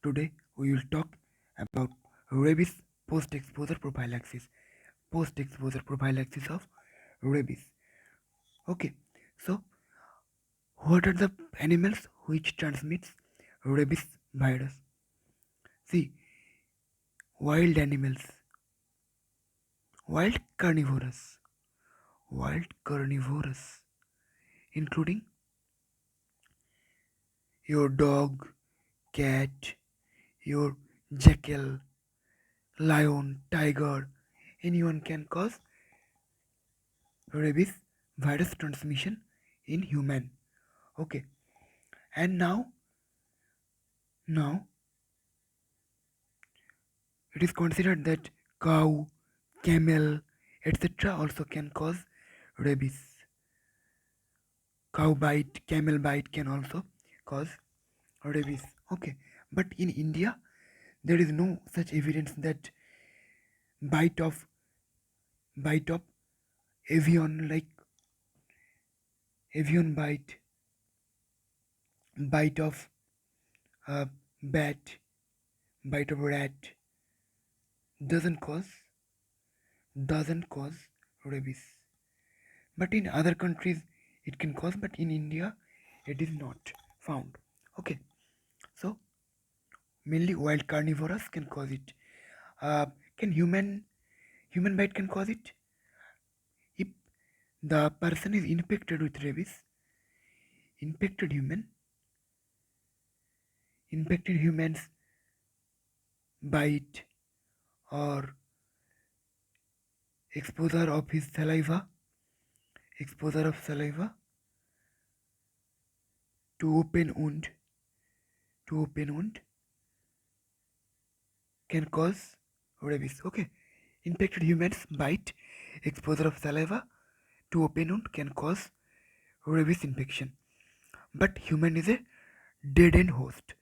Today we will talk about rabies post-exposure prophylaxis. Post-exposure prophylaxis of rabies. Okay, so what are the animals which transmits rabies virus? See, wild animals, wild carnivorous, wild carnivorous, including your dog, cat, your jackal, lion, tiger. Anyone can cause rabies virus transmission in human. Okay, and now it is considered that cow, camel, etc. also can cause rabies. Cow bite, camel bite can also cause rabies. Okay, but in India there is no such evidence that bite of bite of avian like avian bite of bat, bite of rat doesn't cause doesn't cause rabies. But in other countries it can cause, but in India it is not found. Okay, so mainly wild carnivorous can cause it. Can human bite can cause it if the person is infected with rabies. Infected human, infected humans bite or exposure of his saliva, exposure of saliva to open wound, to open wound can cause rabies. Okay, infected humans bite, exposure of saliva to open wound can cause rabies infection. But human is a dead end host,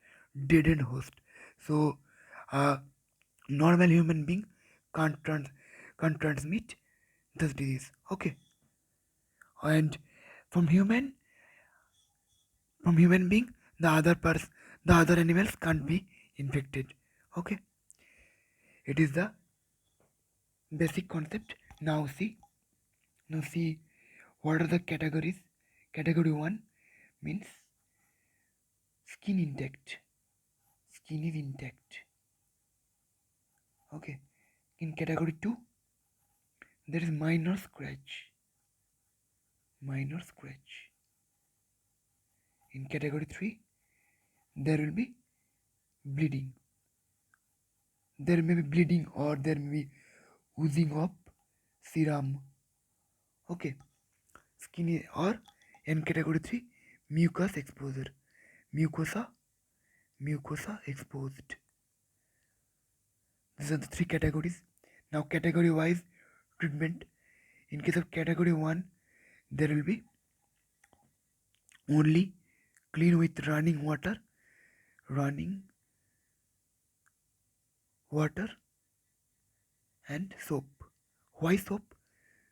dead end host. So, a normal human being can't can't transmit this disease. Okay, and from human being, the other animals can't be infected. Okay, it is the basic concept. Now see what are the categories. Category 1 means skin intact. Skin is intact. Okay. In category 2 there is minor scratch. Minor scratch. In category 3 there will be bleeding. There may be bleeding or there may be oozing of serum. Okay. Or in category 3 mucus exposure. Mucosa mucosa exposed. These are the three categories. Now category wise treatment. In case of category 1 there will be only clean with running water and soap. Why soap?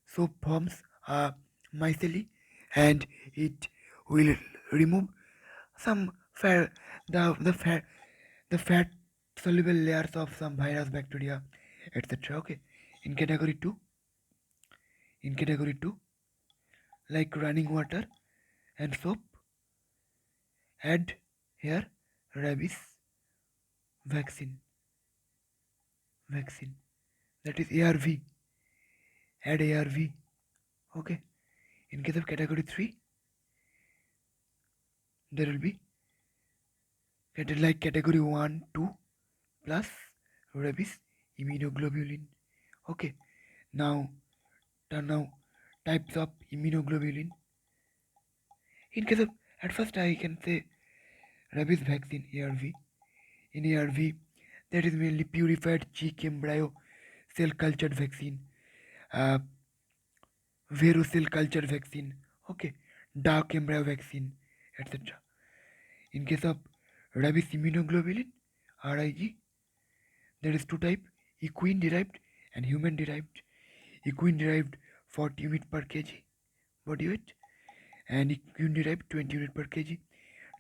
Soap forms a myceli and it will remove some fat, the fat soluble layers of some virus, bacteria, etc. Okay. In category 2, in category 2, like running water and soap, add here rabies vaccine that is ARV. Add ARV. Okay. In case of category 3, there will be like category 1, 2 plus rabies immunoglobulin. Okay. Now, now types of immunoglobulin. In case of at first I can say rabies vaccine ARV. In ARV, that is mainly purified cheek embryo cell cultured vaccine, uh, varicocele culture vaccine. Okay, dark embryo vaccine, etc. In case of rabies immunoglobulin (RIG), there is two type: equine derived and human derived. Equine derived 40 unit per kg body weight and equine derived 20 unit per kg.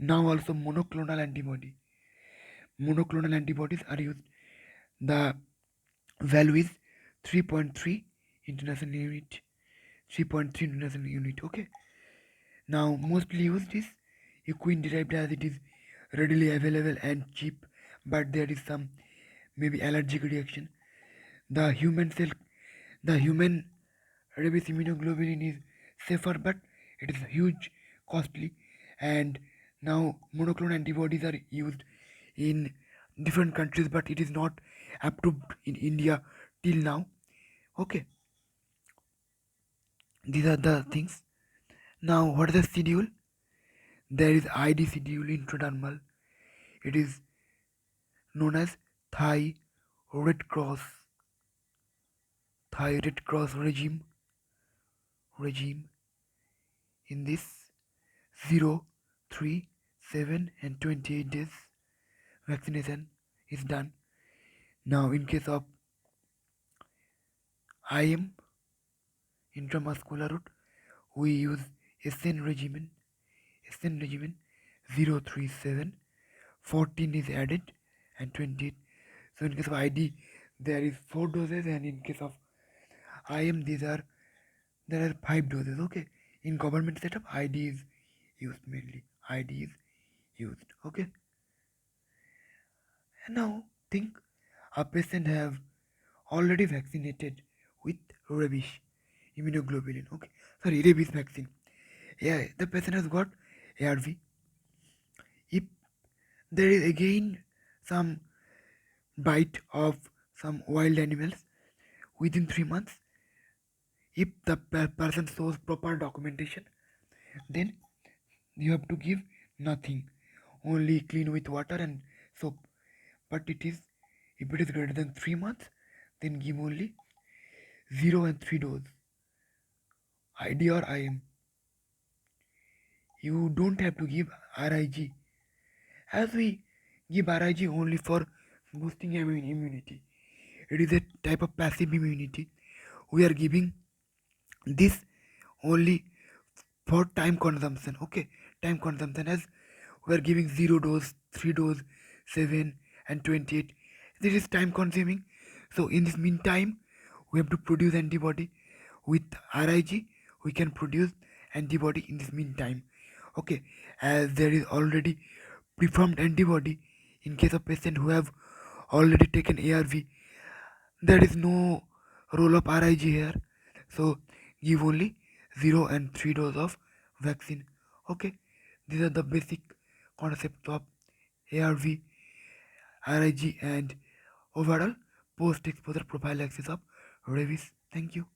Now also monoclonal antibody. monoclonal antibodies are used. The value is 3.3 international unit. 3.3 international unit. Okay. Now, mostly used is equine derived as it is readily available and cheap, but there is some maybe allergic reaction. The human cell, the human rabies immunoglobulin is safer, but it is huge, costly, and now monoclonal antibodies are used in different countries, but it is not approved in India till now. Okay, these are the things. Now, what is the schedule? There is ID schedule intradermal. It is known as Thai Red Cross, Thai Red Cross regime. In this 0, 3, 7 and 28 days vaccination is done. Now in case of IM intramuscular route, we use SN regimen 037, 14 is added and 28. So in case of ID there is 4 doses, and in case of IM there are 5 doses. Okay, in government setup ID is used mainly. ID is used. Okay, and now think a patient have already vaccinated with rabies immunoglobulin. Okay, sorry, rabies vaccine. Yeah, the patient has got ARV. If there is again some bite of some wild animals within 3 months, if the person shows proper documentation, then you have to give nothing, only clean with water and soap. But it is, if it is greater than 3 months, then give only 0 and 3 dose. ID or IM. You don't have to give RIG, as we give RIG only for boosting immunity. It is a type of passive immunity. We are giving this only for time consumption. Okay, time consumption, as we are giving 0 dose, 3 dose, 7 and 28. This is time consuming. So in this meantime, we have to produce antibody. With RIG, we can produce antibody in this meantime. Okay, as there is already preformed antibody in case of patient who have already taken ARV, there is no role of RIG here. So give only 0 and 3 dose of vaccine. Okay, these are the basic concepts of ARV, RIG, and overall post exposure prophylaxis of rabies. Thank you.